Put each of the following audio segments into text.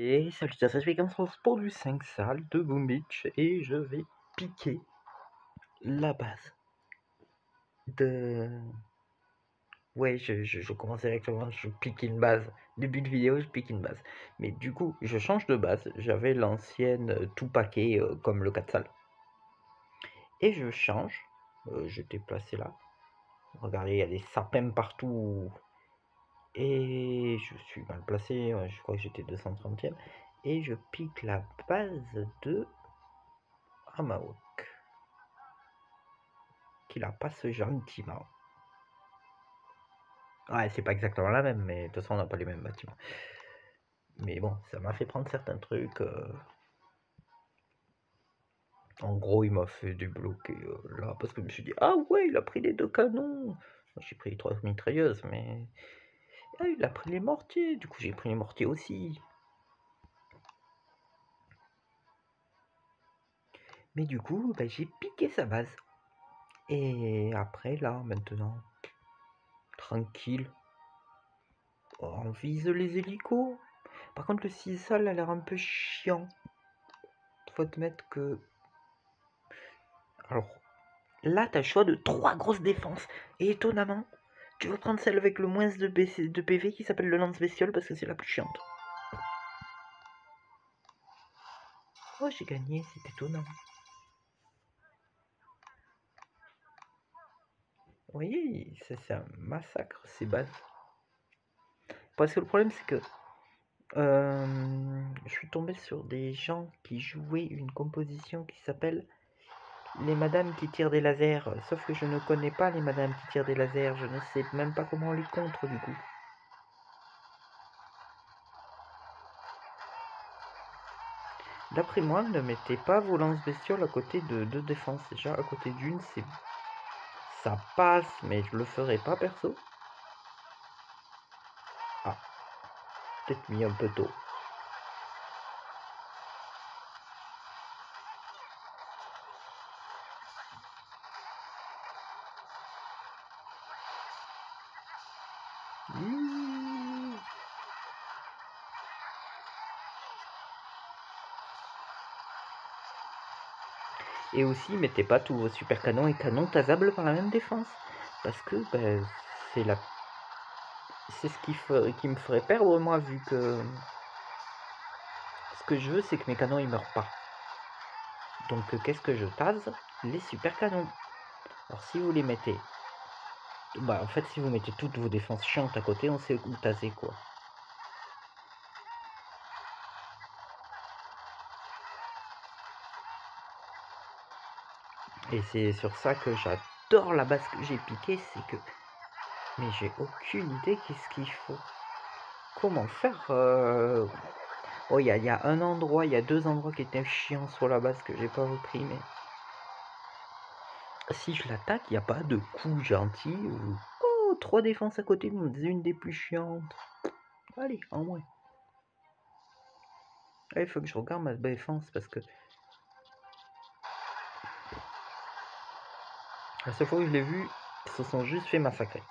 Et salut, ça se fait comme ça pour du 5 salles de Boom Beach et je vais piquer la base de... Ouais, je commence directement, je pique une base. Début de vidéo, je pique une base. Mais du coup, je change de base. J'avais l'ancienne tout paquet comme le 4 salles. Et je change. Je t'ai placé là. Regardez, il y a des sapins partout. Et je suis mal placé. Je crois que j'étais 230e. Et je pique la base de Amaok, qui la passe gentiment. Ouais, c'est pas exactement la même, mais de toute façon, on n'a pas les mêmes bâtiments. Mais bon, ça m'a fait prendre certains trucs. En gros, il m'a fait débloquer là, parce que je me suis dit, ah ouais, il a pris les 2 canons. J'ai pris les 3 mitrailleuses, mais... Ah, il a pris les mortiers, du coup j'ai pris les mortiers aussi. Mais du coup, bah, j'ai piqué sa base. Et après, là, maintenant, tranquille. Oh, on vise les hélicos. Par contre, le 6 sol a l'air un peu chiant. Faut admettre que... Alors, là, t'as le choix de 3 grosses défenses. Et étonnamment, tu vas prendre celle avec le moins de PV qui s'appelle le lance-bestiole parce que c'est la plus chiante. Oh, j'ai gagné, c'est étonnant. Vous voyez, c'est un massacre ces bases. Parce que le problème, c'est que je suis tombé sur des gens qui jouaient une composition qui s'appelle les madames qui tirent des lasers. Sauf que je ne connais pas les madames qui tirent des lasers. Je ne sais même pas comment on les contre du coup. D'après moi, ne mettez pas vos lance-bestioles à côté de deux défenses. Déjà, à côté d'une, c'est... ça passe, mais je le ferai pas perso. Ah, peut-être mis un peu tôt. Et aussi, mettez pas tous vos super canons et canons tasables par la même défense. Parce que ben, c'est la... c'est ce qui me ferait perdre moi, vu que... Ce que je veux, c'est que mes canons ils meurent pas. Donc qu'est-ce que je tase? Les super canons. Alors si vous les mettez... Bah en fait, si vous mettez toutes vos défenses chiantes à côté, on sait où taser quoi. Et c'est sur ça que j'adore la base que j'ai piquée, c'est que... Mais j'ai aucune idée qu'est-ce qu'il faut. Comment faire Oh, il y a un endroit, il y a 2 endroits qui étaient chiants sur la base que j'ai pas repris, mais... Si je l'attaque, il n'y a pas de coup gentil ou... Oh, 3 défenses à côté, une des plus chiantes. Allez, en moins. Il faut que je regarde ma défense parce que... La seule fois où je l'ai vu, ils se sont juste fait massacrer.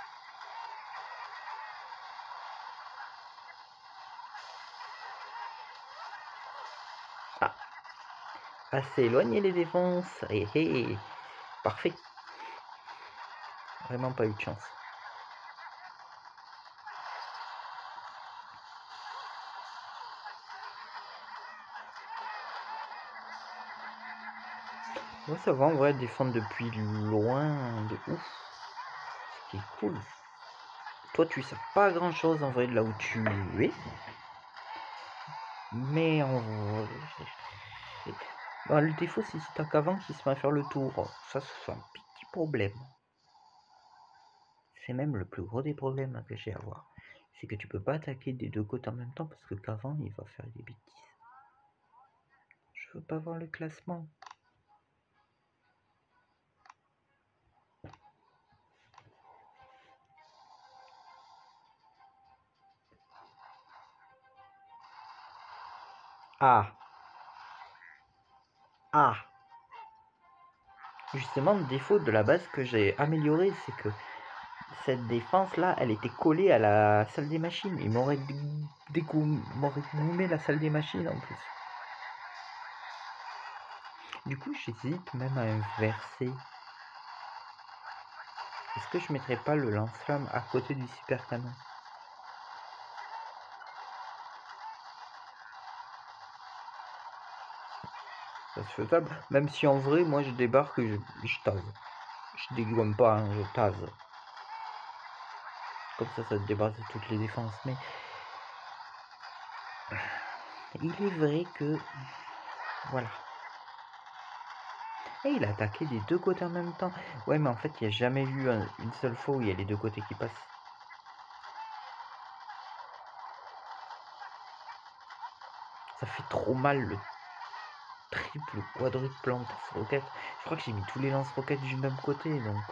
Ah, assez éloigné les défenses. Parfait. Vraiment pas eu de chance. Moi ça va en vrai défendre depuis loin de ouf. Ce qui est cool. Toi tu sais pas grand chose en vrai de là où tu es. Mais en vrai... Bah, le défaut c'est si t'as qu'avant qui se met à faire le tour. Ça c'est un petit problème. C'est même le plus gros des problèmes que j'ai à voir. C'est que tu peux pas attaquer des 2 côtés en même temps parce que qu'avant il va faire des bêtises. Je veux pas voir le classement. Ah. Ah. Justement, le défaut de la base que j'ai amélioré, c'est que cette défense-là, elle était collée à la salle des machines. Il m'aurait goumé la salle des machines en plus. Du coup, j'hésite même à inverser. Est-ce que je mettrais pas le lance-flamme à côté du super canon? Ça se faisable. Même si en vrai, moi je débarque et je tase. Je dégomme pas, hein, je tase. Comme ça te débarrasse de toutes les défenses. Mais il est vrai que... Voilà. Et il a attaqué des deux côtés en même temps. Ouais, mais en fait, il n'y a jamais eu une seule fois où il y a les deux côtés qui passent. Ça fait trop mal le triple, quadruple lance-roquette. Je crois que j'ai mis tous les lance-roquettes du même côté, donc...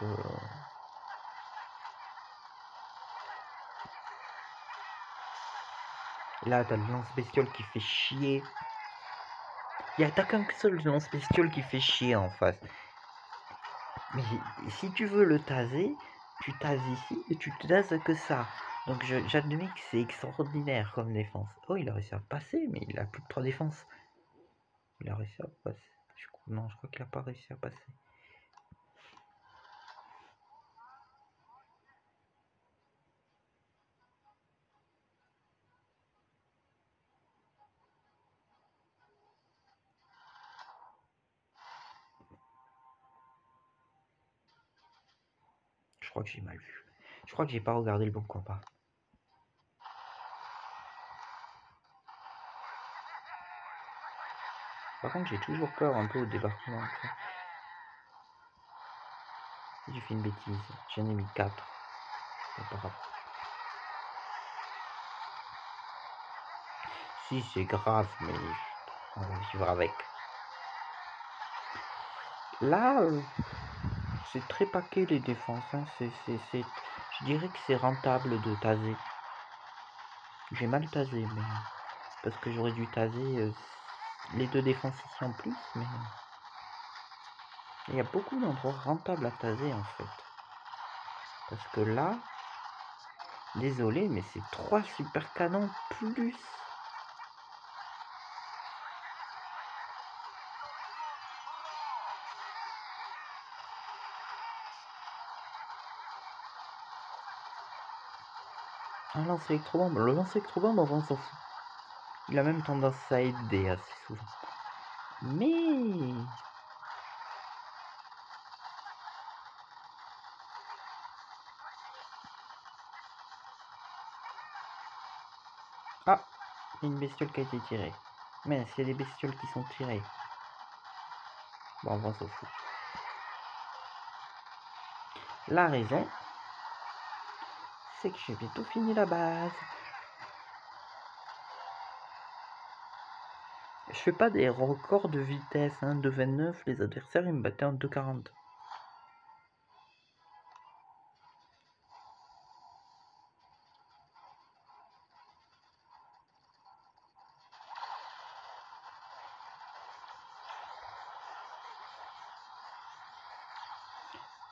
Là, t'as le lance-bestiole qui fait chier. Il n'y a qu'un seul lance-bestiole qui fait chier en face. Mais si tu veux le taser, tu tases ici et tu te tases que ça. Donc j'admets que c'est extraordinaire comme défense. Oh, il a réussi à passer, mais il a plus de 3 défenses. Il a réussi à passer. Non, je crois qu'il a pas réussi à passer. Je crois que j'ai mal vu. Je crois que j'ai pas regardé le bon combat. Par contre, j'ai toujours peur un peu au débarquement. J'ai fait une bêtise. J'en ai mis 4. C'est pas grave. Si, c'est grave, mais on va vivre avec. Là, c'est très paquet les défenses. Hein. Je dirais que c'est rentable de taser. J'ai mal tasé, mais parce que j'aurais dû taser les deux défenses ici en plus, mais il y a beaucoup d'endroits rentables à taser en fait. Parce que là, désolé, mais c'est 3 super canons plus. Un lance électrobombe. Le lance électrobombe, on s'en fout. Il a même tendance à aider assez souvent. Mais... Ah, il y a une bestiole qui a été tirée. Mais s'il y a des bestioles qui sont tirées. Bon, on s'en fout. La raison, c'est que j'ai bientôt fini la base. Je fais pas des records de vitesse, hein, de 29, les adversaires ils me battaient en 2,40.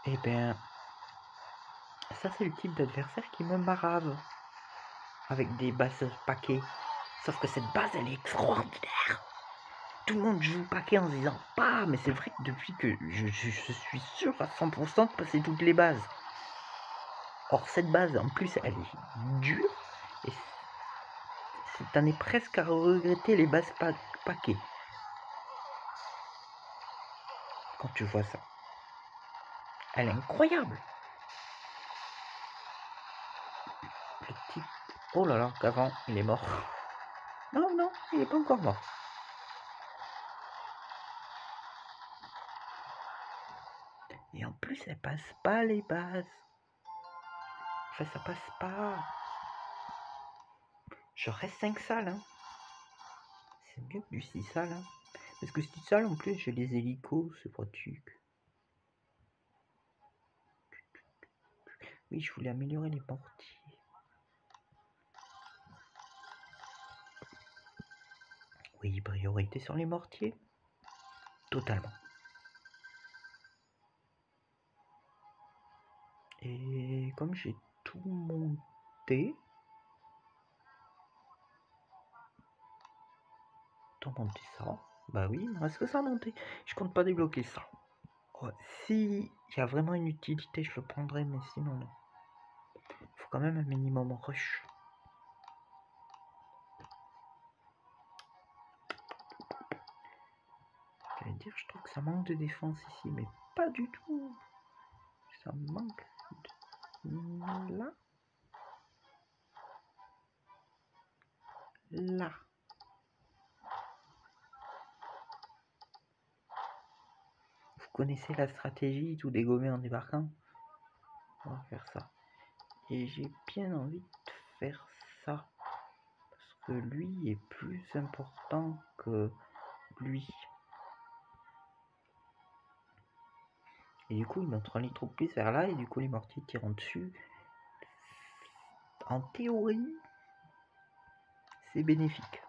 Eh ben, ça c'est le type d'adversaire qui me marave. Avec des bases paquets. Sauf que cette base elle est extraordinaire. Tout le monde joue paquet en se disant pas, mais c'est vrai que depuis que je suis sûr à 100% de passer toutes les bases. Or cette base en plus elle est dure et t'en es presque à regretter les bases paquets. Quand tu vois ça. Elle est incroyable. Le type... Oh là là, qu'avant il est mort. Non, non, il est pas encore mort. Et en plus, elle passe pas les bases. Enfin, ça passe pas. Je reste 5 salles. Hein. C'est mieux que du 6 salles. Hein. Parce que 6 salles, en plus, j'ai les hélicos, c'est pratique. Oui, je voulais améliorer les mortiers. Oui, priorité sur les mortiers. Totalement. Et comme j'ai tout monté... Autant monter ça. Bah oui, il me reste que ça à monter. Je compte pas débloquer ça. Ouais, si il y a vraiment une utilité, je le prendrai, mais sinon non. Faut quand même un minimum rush. J'allais dire, je trouve que ça manque de défense ici, mais pas du tout. Ça manque de... Là. Là. Vous connaissez la stratégie, tout dégommer en débarquant? On va faire ça. Et j'ai bien envie de faire ça. Parce que lui est plus important que lui. Et du coup, il montre les troupes plus vers là, et du coup, les mortiers tirant dessus. En théorie, c'est bénéfique.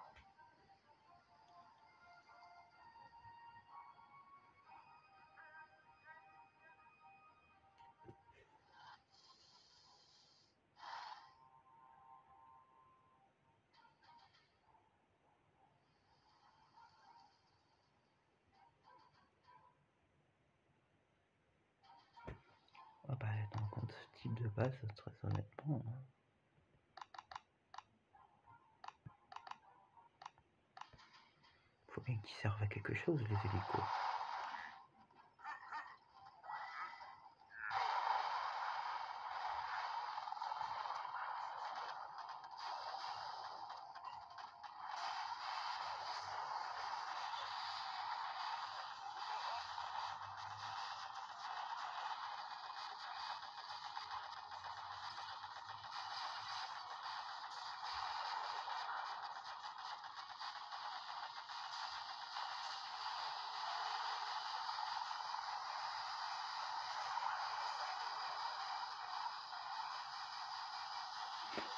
Ah bah, dans ce type de base, très honnêtement. Faut bien qu'ils servent à quelque chose, les hélicos.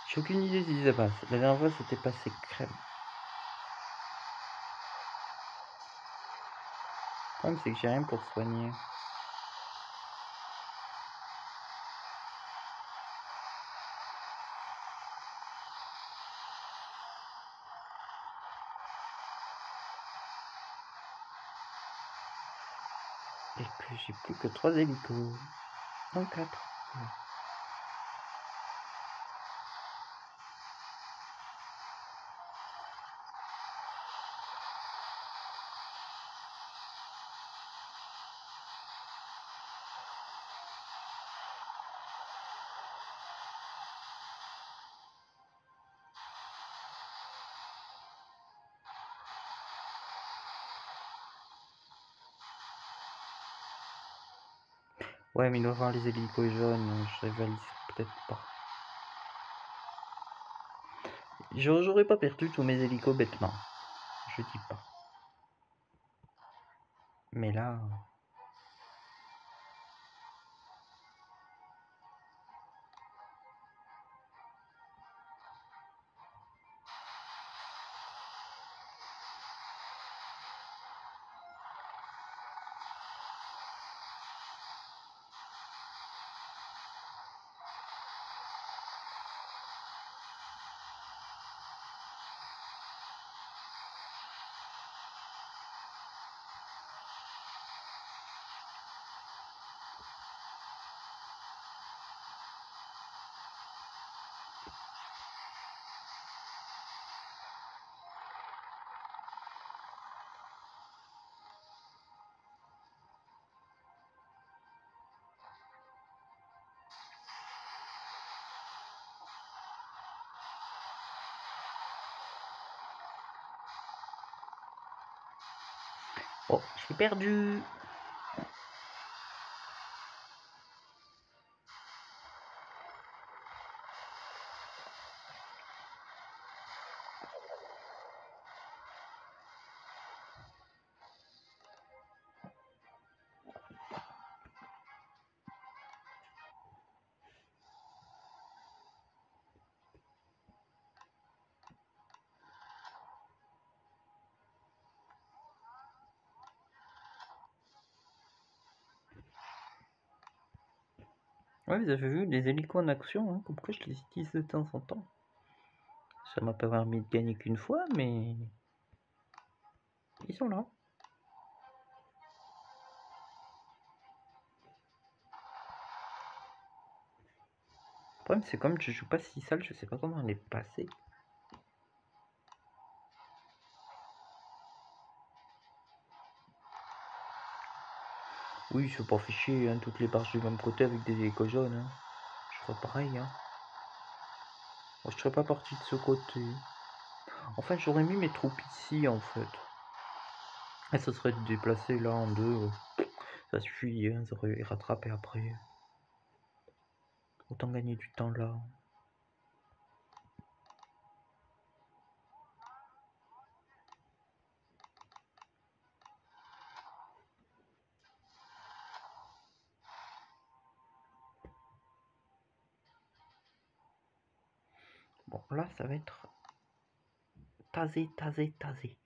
J'ai aucune idée si ça passe. La dernière fois, c'était passé crème. Le problème, c'est que j'ai rien pour soigner. Et que j'ai plus que 3 hélicos. Non, 4. Ouais, mais il doit avoir les hélicos jaunes. Je révalise peut-être pas. J'aurais pas perdu tous mes hélicos bêtement. Je dis pas. Mais là... Oh, j'ai perdu. Ouais, vous avez vu les hélicos en action, hein, comme quoi je les utilise de temps en temps. Ça m'a pas permis de gagner qu'une fois, mais ils sont là. Le problème, c'est comme je joue pas si sale, je sais pas comment les passer. Oui, je pas fait chier, hein, toutes les barges du même côté avec des hélicos jaunes. Hein. Je ferais pareil. Hein. Moi, je serais pas parti de ce côté. Enfin, j'aurais mis mes troupes ici, en fait. Et ça serait de déplacer là en deux. Ça suffit, hein, ça aurait rattrapé après. Autant gagner du temps là. Bon, là, ça va être tasé, tasé, tasé.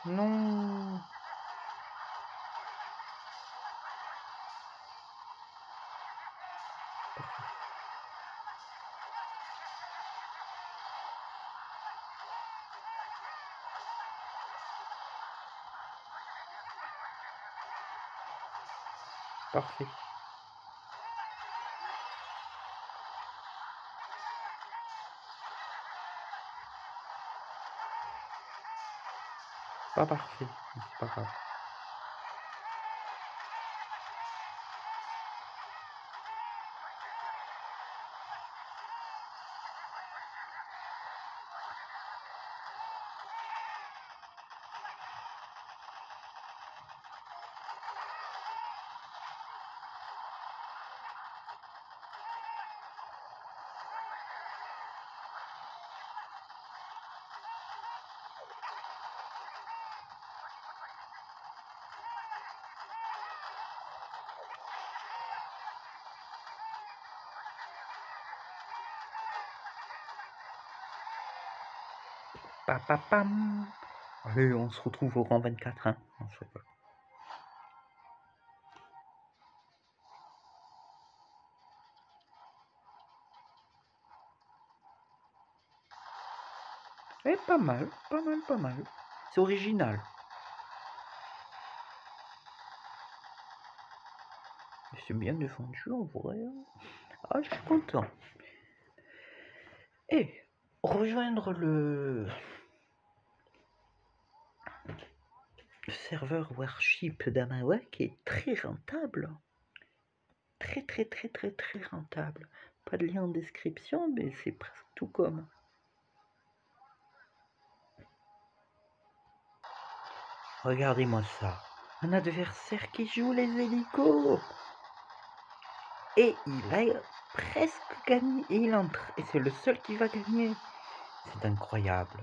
Non. Parfait. Pas parfait, mais c'est pas grave. Papapam. Allez, on se retrouve au rang 24. Hein. Non, je sais pas. Eh, pas mal, pas mal, pas mal. C'est original. C'est bien défendu en vrai. Ah, je suis content. Et rejoindre le serveur Warship d'Amawa qui est très rentable. Très très très très très rentable. Pas de lien en description, mais c'est presque tout comme. Regardez-moi ça. Un adversaire qui joue les hélicos. Et il a presque gagné. Et il entre. Et c'est le seul qui va gagner. C'est incroyable.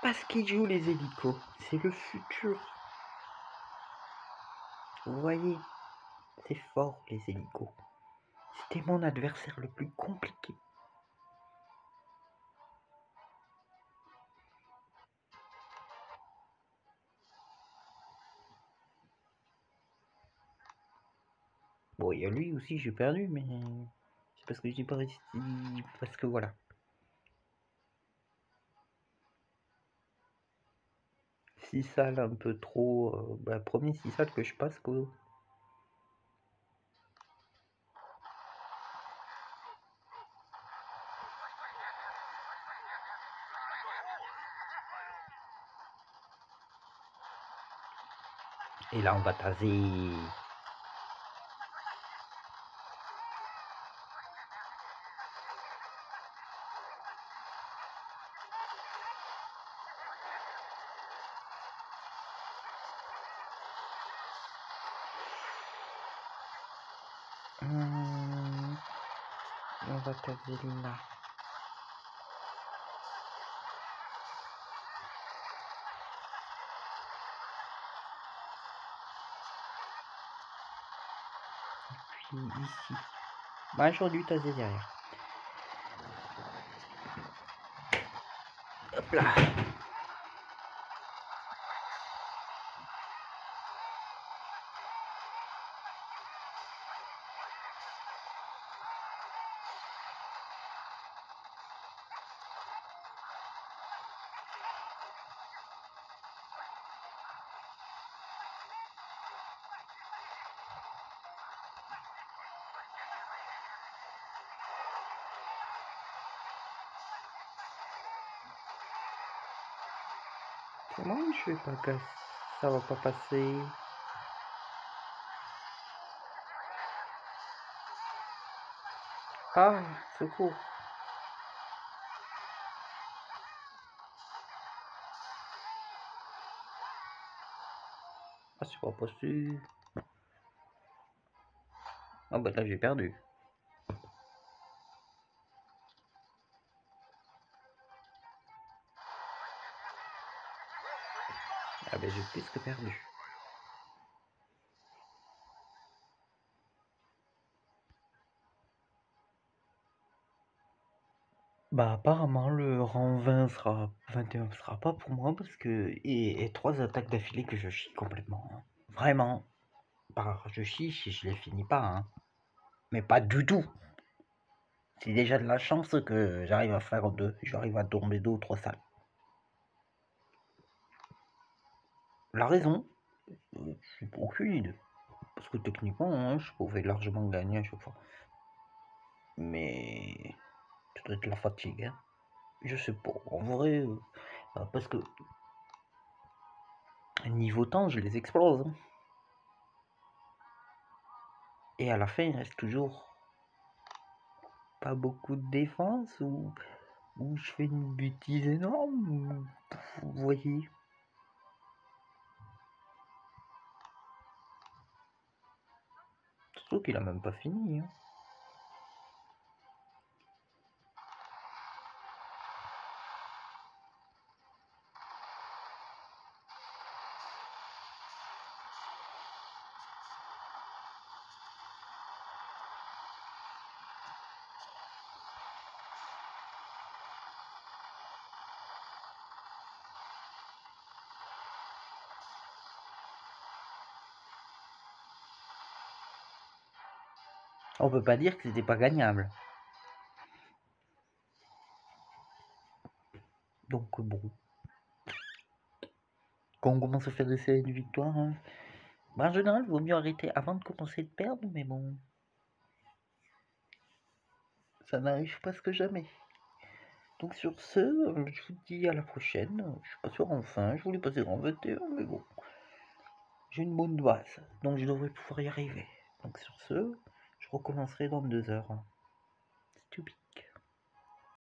Parce qu'il joue les hélicos. C'est le futur. Vous voyez, c'est fort les hélicos. C'était mon adversaire le plus compliqué. Bon, il y a lui aussi, j'ai perdu, mais c'est parce que j'ai pas réussi. Parce que voilà. 6 salles un peu trop. Premier 6 salles que je passe, quoi. Et là, on va taser. On va caser là. Puis ici. Bah, j'aurais dû taser derrière. Hop là. Comment je vais pas casser? Ça va pas passer. Ah, secours. Ah, c'est pas possible. Ah bah là j'ai perdu. Ah bah j'ai plus que perdu. Bah apparemment le rang 20 sera 21 sera pas pour moi parce que et 3 attaques d'affilée que je chie complètement. Hein. Vraiment. Bah je chie si je les finis pas hein. Mais pas du tout. C'est déjà de la chance que j'arrive à faire j'arrive à tomber 2 ou 3 salles. La raison, j'ai aucune idée. Parce que techniquement, hein, je pouvais largement gagner à chaque fois. Mais ça doit être la fatigue. Hein. Je sais pas. En vrai, parce que niveau temps, je les explose. Hein. Et à la fin, il reste toujours pas beaucoup de défense ou je fais une bêtise énorme. Vous voyez. Surtout qu'il a même pas fini. Hein. On peut pas dire que c'était pas gagnable. Donc bon. Quand on commence à faire des séries de victoires, hein, bah, en général, il vaut mieux arrêter avant de commencer de perdre, mais bon. Ça n'arrive presque jamais. Donc sur ce, je vous dis à la prochaine. Je suis pas sûr enfin, je voulais passer en 21, mais bon. J'ai une bonne base, donc je devrais pouvoir y arriver. Donc sur ce, je recommencerai dans 2 heures. Stupide.